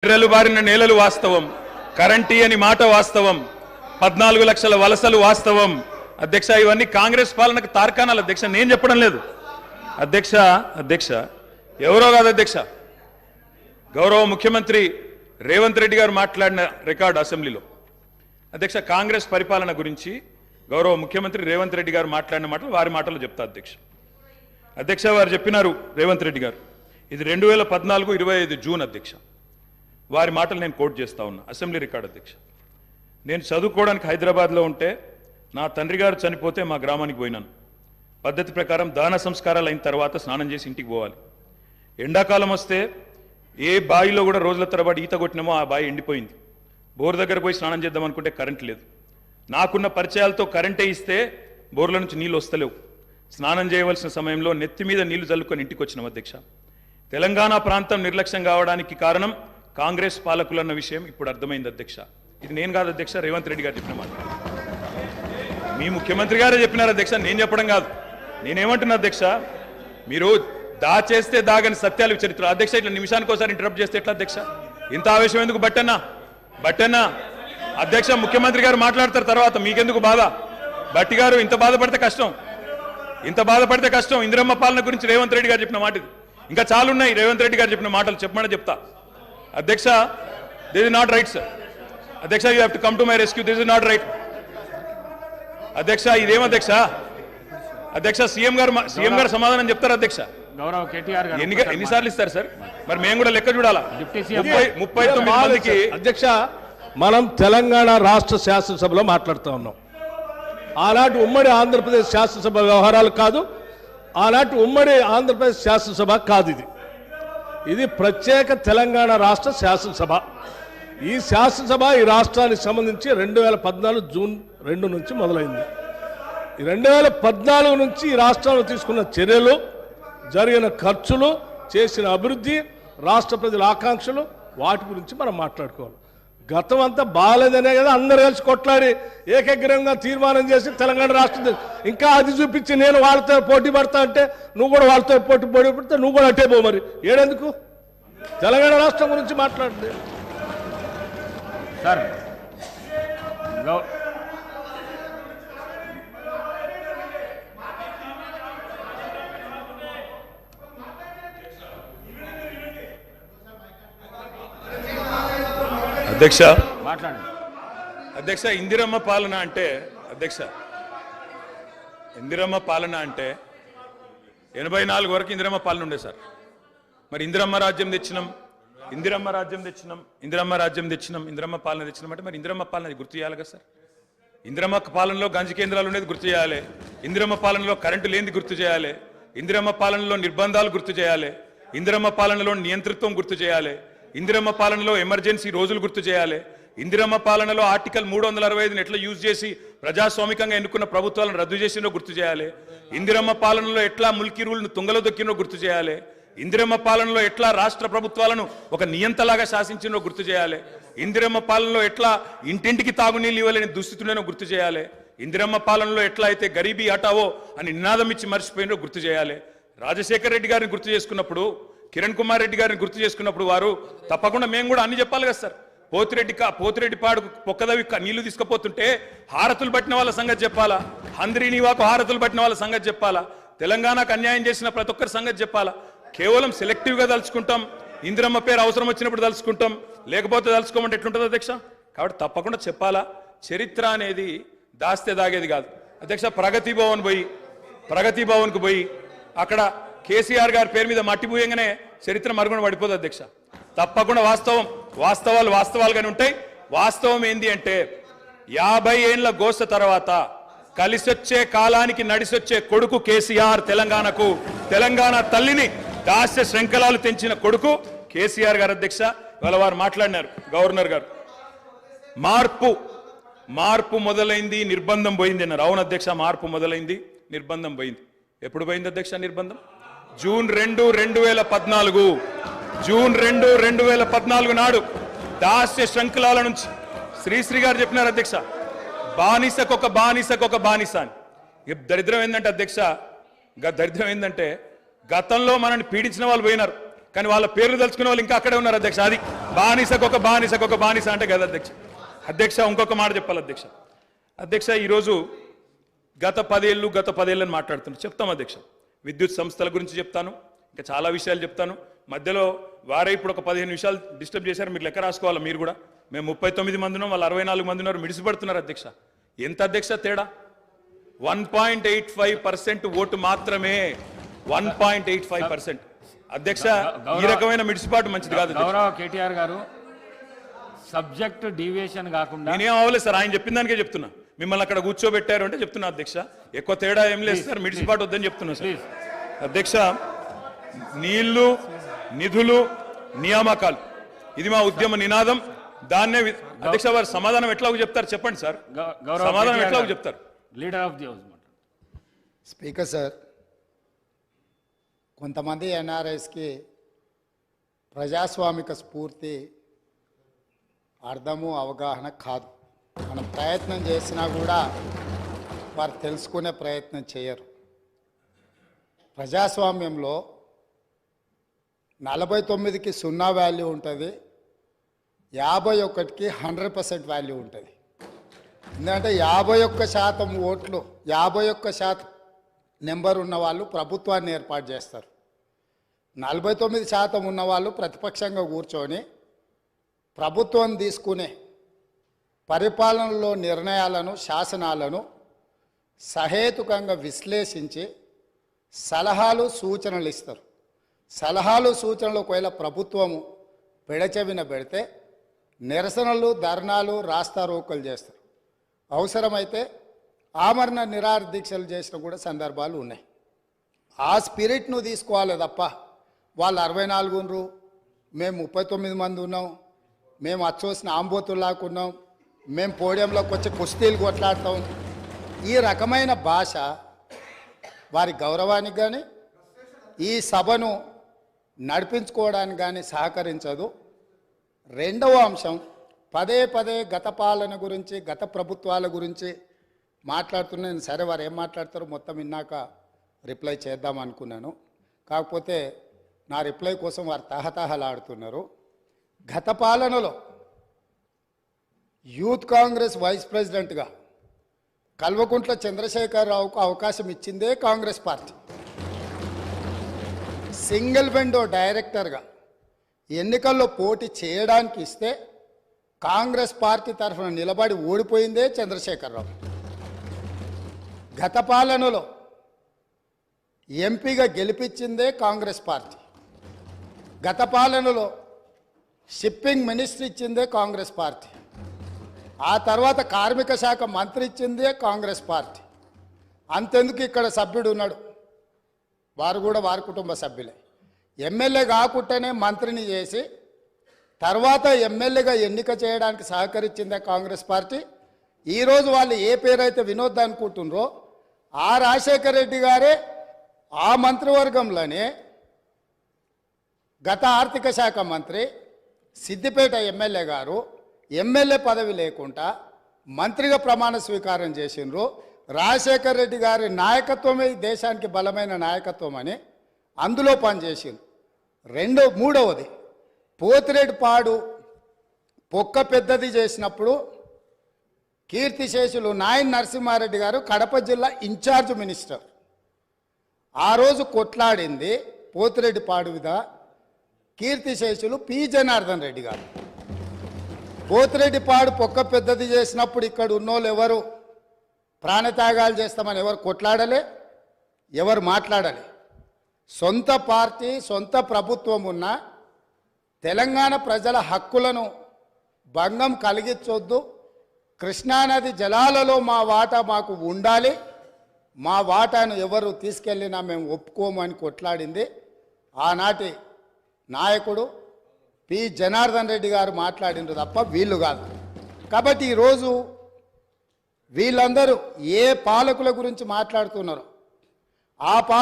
ఎర్రలు బారిన నేలలు వాస్తవం, కరెంటీ అని మాట వాస్తవం, 14 లక్షల వలసలు వాస్తవం. అధ్యక్ష, ఇవన్నీ కాంగ్రెస్ పాలనకు తార్కాణాలు అధ్యక్ష, నేను చెప్పడం లేదు అధ్యక్ష. ఎవరో కాదు అధ్యక్ష, గౌరవ ముఖ్యమంత్రి రేవంత్ రెడ్డి గారు మాట్లాడిన రికార్డు అసెంబ్లీలో. అధ్యక్ష, కాంగ్రెస్ పరిపాలన గురించి గౌరవ ముఖ్యమంత్రి రేవంత్ రెడ్డి గారు మాట్లాడిన మాటలు వారి మాటలు చెప్తా అధ్యక్ష. వారు చెప్పినారు రేవంత్ రెడ్డి గారు, ఇది 2014 25 జూన్ అధ్యక్ష. వారి మాటలు నేను కోట్ చేస్తా ఉన్నా, అసెంబ్లీ రికార్డ్ అధ్యక్ష. నేను చదువుకోవడానికి హైదరాబాద్లో ఉంటే నా తండ్రి గారు చనిపోతే మా గ్రామానికి పోయినాను. పద్ధతి ప్రకారం దాన సంస్కారాలు అయిన తర్వాత స్నానం చేసి ఇంటికి పోవాలి. ఎండాకాలం వస్తే ఏ బావిలో కూడా రోజుల తరబడి ఈత కొట్టినామో ఆ బావి ఎండిపోయింది. బోర్ దగ్గర పోయి స్నానం చేద్దాం అనుకుంటే కరెంట్ లేదు. నాకున్న పరిచయాలతో కరెంటే ఇస్తే బోర్ల నుంచి నీళ్ళు వస్తలేవు. స్నానం చేయవలసిన సమయంలో నెత్తి మీద నీళ్లు చల్లుకొని ఇంటికి వచ్చినాం అధ్యక్ష. తెలంగాణ ప్రాంతం నిర్లక్ష్యం కావడానికి కారణం కాంగ్రెస్ పాలకులన్న విషయం ఇప్పుడు అర్థమైంది అధ్యక్ష. ఇది నేను కాదు అధ్యక్ష, రేవంత్ రెడ్డి గారు చెప్పిన మాట. మీ ముఖ్యమంత్రి గారే చెప్పినారు అధ్యక్ష, నేను చెప్పడం కాదు. నేనేమంటున్నా అధ్యక్ష, మీరు దాచేస్తే దాగని సత్యాలు చరిత్ర అధ్యక్ష. ఇట్లా నిమిషానికి ఒకసారి ఇంటరప్ట్ చేస్తే ఎట్లా అధ్యక్ష? ఇంత ఆవేశం ఎందుకు? బట్టన్నా అధ్యక్ష, ముఖ్యమంత్రి గారు మాట్లాడతారు తర్వాత, మీకెందుకు బాధ? బట్టి గారు ఇంత బాధపడితే కష్టం. ఇందిరమ్మ పాలన గురించి రేవంత్ రెడ్డి గారు చెప్పిన మాట ఇది. ఇంకా చాలున్నాయి రేవంత్ రెడ్డి గారు చెప్పిన మాటలు, చెప్పమని చెప్తా అధ్యక్ష. This is not right sir అధ్యక్ష, you have to come to my rescue. This is not right అధ్యక్ష. ఇదేం అధ్యక్ష, సీఎం గారు సమాధానం చెప్తారు అధ్యక్ష. గౌరవ కేటీఆర్ గారు ఎన్నిసార్లు ఇస్తారు సార్? మరి మేము కూడా లెక్క చూడాలా? 39 మందికి అధ్యక్ష, మనం తెలంగాణ రాష్ట్ర శాసనసభలో మాట్లాడుతూ ఉన్నాం. ఆనాటి ఉమ్మడి ఆంధ్రప్రదేశ్ శాసనసభ వ్యవహారాలు కాదు, ఆనాటి ఉమ్మడి ఆంధ్రప్రదేశ్ శాసనసభ కాదు. ఇది ప్రత్యేక తెలంగాణ రాష్ట్ర శాసనసభ. ఈ శాసనసభ ఈ రాష్ట్రానికి సంబంధించి 2014 జూన్ 2 నుంచి మొదలైంది. ఈ 2014 నుంచి ఈ రాష్ట్రంలో తీసుకున్న చర్యలు, జరిగిన ఖర్చులు, చేసిన అభివృద్ధి, రాష్ట్ర ప్రజల ఆకాంక్షలు, వాటి గురించి మనం మాట్లాడుకోవాలి. గతం అంతా బాగాలేదనే కదా అందరు కలిసి కొట్లాడి ఏకగ్రీవంగా తీర్మానం చేసి తెలంగాణ రాష్ట్రం ఇంకా అది చూపించి నేను వాళ్ళతో పోటీ పడతా అంటే నువ్వు కూడా వాళ్ళతో పోటీ పడితే నువ్వు కూడా అట్టే పో. మరి ఏడెందుకు తెలంగాణ రాష్ట్రం గురించి మాట్లాడితే సార్? అధ్యక్ష, మాట్లాడండి అధ్యక్ష. ఇందిరమ్మ పాలన అంటే 84 వరకు ఇందిరమ్మ పాలన ఉండే సార్. మరి ఇందిరమ్మ రాజ్యం తెచ్చినాం ఇందిరమ్మ పాలన తెచ్చినాం అంటే మరి ఇందిరమ్మ పాలన గుర్తు చేయాలి కదా సార్? ఇందిరమ్మ పాలనలో గంజి కేంద్రాలు ఉండేది గుర్తు చేయాలి, ఇందిరమ్మ పాలనలో కరెంటు లేనిది గుర్తు చేయాలి, ఇందిరమ్మ పాలనలో నిర్బంధాలు గుర్తు చేయాలి, ఇందిరమ్మ పాలనలో నియంతృత్వం గుర్తు చేయాలి, ఇందిరమ్మ పాలనలో ఎమర్జెన్సీ రోజులు గుర్తు చేయాలి, ఇందిరమ్మ పాలనలో ఆర్టికల్ 365 ఎట్లా యూజ్ చేసి ప్రజాస్వామికంగా ఎన్నుకున్న ప్రభుత్వాలను రద్దు చేసినో గుర్తు చేయాలి, ఇందిరమ్మ పాలనలో ఎట్లా ముల్కీ రూల్ను తుంగలో దొక్కినో గుర్తు చేయాలి, ఇందిరమ్మ పాలనలో ఎట్లా రాష్ట్ర ప్రభుత్వాలను ఒక నియంతలాగా శాసించినో గుర్తు చేయాలి, ఇందిరమ్మ పాలనలో ఎట్లా ఇంటింటికి తాగునీళ్ళు ఇవ్వలేని దుస్థితులను గుర్తు చేయాలి, ఇందిరమ్మ పాలనలో ఎట్లా అయితే గరీబీ హటావో అని నినాదం ఇచ్చి మర్చిపోయినో గుర్తు చేయాలి. రాజశేఖర్ రెడ్డి గారిని గుర్తు చేసుకున్నప్పుడు, కిరణ్ కుమార్ రెడ్డి గారిని గుర్తు చేసుకున్నప్పుడు వారు తప్పకుండా మేము కూడా అన్ని చెప్పాలి కదా సార్. పోతిరెడ్డిపాడు పొక్కదవి నీళ్లు తీసుకుపోతుంటే హారతులు పట్టిన వాళ్ళ సంగతి చెప్పాలా, హంద్రీనివాకు హారతులు పట్టిన వాళ్ళ సంగతి చెప్పాలా, తెలంగాణకు అన్యాయం చేసిన ప్రతి ఒక్కరి సంగతి చెప్పాలా? కేవలం సెలెక్టివ్గా తలుచుకుంటాం, ఇందిరమ్మ పేరు అవసరం వచ్చినప్పుడు తలుచుకుంటాం, లేకపోతే తలుచుకోమంటే ఎట్లుంటుంది అధ్యక్ష? కాబట్టి తప్పకుండా చెప్పాలా. చరిత్ర అనేది దాస్తే దాగేది కాదు అధ్యక్ష. ప్రగతి భవన్కు పోయి అక్కడ కేసీఆర్ గారి పేరు మీద మట్టి పూయంగానే చరిత్ర మరుగున పడిపోదు అధ్యక్ష. తప్పకుండా వాస్తవాలుగానే ఉంటాయి. వాస్తవం ఏంది అంటే 50 ఏళ్ల గోస తర్వాత కలిసొచ్చే కాలానికి నడిసొచ్చే కొడుకు కేసీఆర్. తెలంగాణ తల్లిని దాస్య శృంఖలాలు తెంచిన కొడుకు కేసీఆర్ గారు అధ్యక్ష. ఇవాళ వారు మాట్లాడినారు, గవర్నర్ గారు, మార్పు మొదలైంది, నిర్బంధం పోయింది అన్నారు. అవును అధ్యక్ష, మార్పు మొదలైంది, నిర్బంధం పోయింది. ఎప్పుడు పోయింది అధ్యక్ష నిర్బంధం? జూన్ 2, 2014 నాడు దాస్య శృంఖలాల నుంచి శ్రీశ్రీ గారు చెప్పినారు అధ్యక్ష, బానిసకొక బానిస అని. దరిద్రం ఏంటంటే అధ్యక్ష, గతంలో మనల్ని పీడించిన వాళ్ళు పోయినారు, కానీ వాళ్ళ పేర్లు తలుచుకునే వాళ్ళు ఇంకా అక్కడే ఉన్నారు అధ్యక్ష. అది బానిసకు ఒక బానిస అంటే కదా అధ్యక్ష. అధ్యక్ష ఇంకొక మాట చెప్పాలి అధ్యక్ష. అధ్యక్ష ఈరోజు గత 10 ఏళ్ళని మాట్లాడుతున్నారు. చెప్తాం అధ్యక్ష. విద్యుత్ సంస్థల గురించి చెప్తాను, ఇంకా చాలా విషయాలు చెప్తాను. మధ్యలో వారే ఇప్పుడు ఒక 15 నిమిషాలు డిస్టర్బ్ చేశారు. మీరు లెక్క రాసుకోవాలి. మీరు కూడా మేము 39 మంది ఉన్నాం, వాళ్ళు 64 మంది ఉన్నారు. మిడిసిపడుతున్నారు అధ్యక్ష. ఎంత అధ్యక్ష తేడా? 1.85% ఓటు మాత్రమే. 1.85%. అధ్యక్ష ఈ రకమైన మిడిసిపాటు మంచిది కాదు. గౌరవ కేటీఆర్ గారు, సబ్జెక్ట్ డీవియేషన్ కాకుండా నేనేం అవ్వలేదు సార్, ఆయన చెప్పిన దానికే చెప్తున్నా. మిమ్మల్ని అక్కడ కూర్చోబెట్టారు అంటే చెప్తున్నా అధ్యక్ష. ఎక్కువ తేడా ఏం లేదు సార్, మిడిసిపాటు వద్దని చెప్తున్నా సార్. అధ్యక్ష నీళ్లు, నిధులు, నియామకాలు ఇది మా ఉద్యమ నినాదం. దాన్నే అధ్యక్ష వారు సమాధానం ఎట్లా చెప్తారు చెప్పండి సార్. సమాధానం ఎట్లా చెప్తారు? Leader of the house. Speaker sir, కొంతమంది ఎన్ఆర్ఐస్కి ప్రజాస్వామిక స్ఫూర్తి అర్థము అవగాహన కాదు. మనం ప్రయత్నం చేసినా కూడా వారు తెలుసుకునే ప్రయత్నం చేయరు. ప్రజాస్వామ్యంలో 49కి 0 వాల్యూ ఉంటుంది, 51కి 100% వాల్యూ ఉంటుంది. ఎందుకంటే 51% ఓట్లు, 51% నెంబర్ ఉన్న వాళ్ళు ప్రభుత్వాన్ని ఏర్పాటు చేస్తారు. 49% ఉన్నవాళ్ళు ప్రతిపక్షంగా కూర్చొని ప్రభుత్వం తీసుకునే పరిపాలనలో నిర్ణయాలను, శాసనాలను సహేతుకంగా విశ్లేషించి సలహాలు, సూచనలు ఇస్తారు. సలహాలు, సూచనలు ఒకవేళ ప్రభుత్వము పెడచెవిన పెడితే నిరసనలు, ధర్నాలు, రాస్తారోకలు చేస్తారు. అవసరమైతే ఆమరణ నిరాహార దీక్షలు చేసిన కూడా సందర్భాలు ఉన్నాయి. ఆ స్పిరిట్ను తీసుకోవాలి తప్ప వాళ్ళు 64 ఉన్నారు, మేము 39 మంది ఉన్నాం, మేము అచ్చోసిన ఆంబోతుల్లాగా ఉన్నాం, మేము పోడియంలోకి వచ్చి కుస్తీలు కొట్లాడతాం, ఈ రకమైన భాష వారి గౌరవానికి కానీ ఈ సభను నడిపించుకోవడానికి కానీ సహకరించదు. రెండవ అంశం, పదే గత పాలన గురించి, గత ప్రభుత్వాల గురించి మాట్లాడుతున్నాను. సరే, వారు ఏం మాట్లాడతారో మొత్తం విన్నాక రిప్లై చేద్దాం అనుకున్నాను. కాకపోతే నా రిప్లై కోసం వారు తహతహలాడుతున్నారు. గత పాలనలో యూత్ కాంగ్రెస్ వైస్ ప్రెసిడెంట్గా కల్వకుంట్ల చంద్రశేఖరరావుకు అవకాశం ఇచ్చిందే కాంగ్రెస్ పార్టీ. సింగిల్ విండో డైరెక్టర్గా ఎన్నికల్లో పోటీ చేయడానికి ఇస్తే కాంగ్రెస్ పార్టీ తరఫున నిలబడి ఓడిపోయిందే చంద్రశేఖరరావు. గత పాలనలో ఎంపీగా గెలిపించిందే కాంగ్రెస్ పార్టీ. గత పాలనలో షిప్పింగ్ మినిస్టర్ ఇచ్చిందే కాంగ్రెస్ పార్టీ. ఆ తర్వాత కార్మిక శాఖ మంత్రి ఇచ్చిందే కాంగ్రెస్ పార్టీ. అంతెందుకు ఇక్కడ సభ్యుడు ఉన్నాడు, వారు కూడా వారి కుటుంబ సభ్యులే. ఎమ్మెల్యే కాకుండానే మంత్రిని చేసి తర్వాత ఎమ్మెల్యేగా ఎన్నిక చేయడానికి సహకరించిందే కాంగ్రెస్ పార్టీ. ఈరోజు వాళ్ళు ఏ పేరైతే వినోద్ అనుకుంటున్నారో ఆ రాజశేఖర రెడ్డి గారే ఆ మంత్రివర్గంలోనే గత ఆర్థిక శాఖ మంత్రి, సిద్దిపేట ఎమ్మెల్యే గారు ఎమ్మెల్యే పదవి లేకుండా మంత్రిగా ప్రమాణ స్వీకారం చేసిండ్రు. రాజశేఖర రెడ్డి గారి నాయకత్వమే దేశానికి బలమైన నాయకత్వం అని అందులో పనిచేసిండ్రు. మూడవది, పోతిరెడ్డిపాడు పొక్క పెద్దది చేసినప్పుడు కీర్తిశేషులు నాయన్ నరసింహారెడ్డి గారు కడప జిల్లా ఇన్ఛార్జ్ మినిస్టర్. ఆ రోజు కొట్లాడింది పోతిరెడ్డిపాడు మీద కీర్తిశేషులు పి జనార్దన్ రెడ్డి గారు. పోతిరెడ్డిపాడు పొక్క పెద్దది చేసినప్పుడు ఇక్కడ ఉన్నోళ్ళు ఎవరు ప్రాణత్యాగాలు చేస్తామని ఎవరు కొట్లాడలే, ఎవరు మాట్లాడలే. సొంత పార్టీ, సొంత ప్రభుత్వం ఉన్న తెలంగాణ ప్రజల హక్కులను భంగం కలిగించొద్దు, కృష్ణానది జలాలలో మా వాటా మాకు ఉండాలి, మా వాటాను ఎవరు తీసుకెళ్ళినా మేము ఒప్పుకోమని కొట్లాడింది ఆనాటి నాయకుడు పి జనార్దన్ రెడ్డి గారు మాట్లాడిండ్రు తప్ప వీళ్ళు కాదు. కాబట్టి ఈరోజు వీళ్ళందరూ ఏ పాలకుల గురించి మాట్లాడుతున్నారో ఆ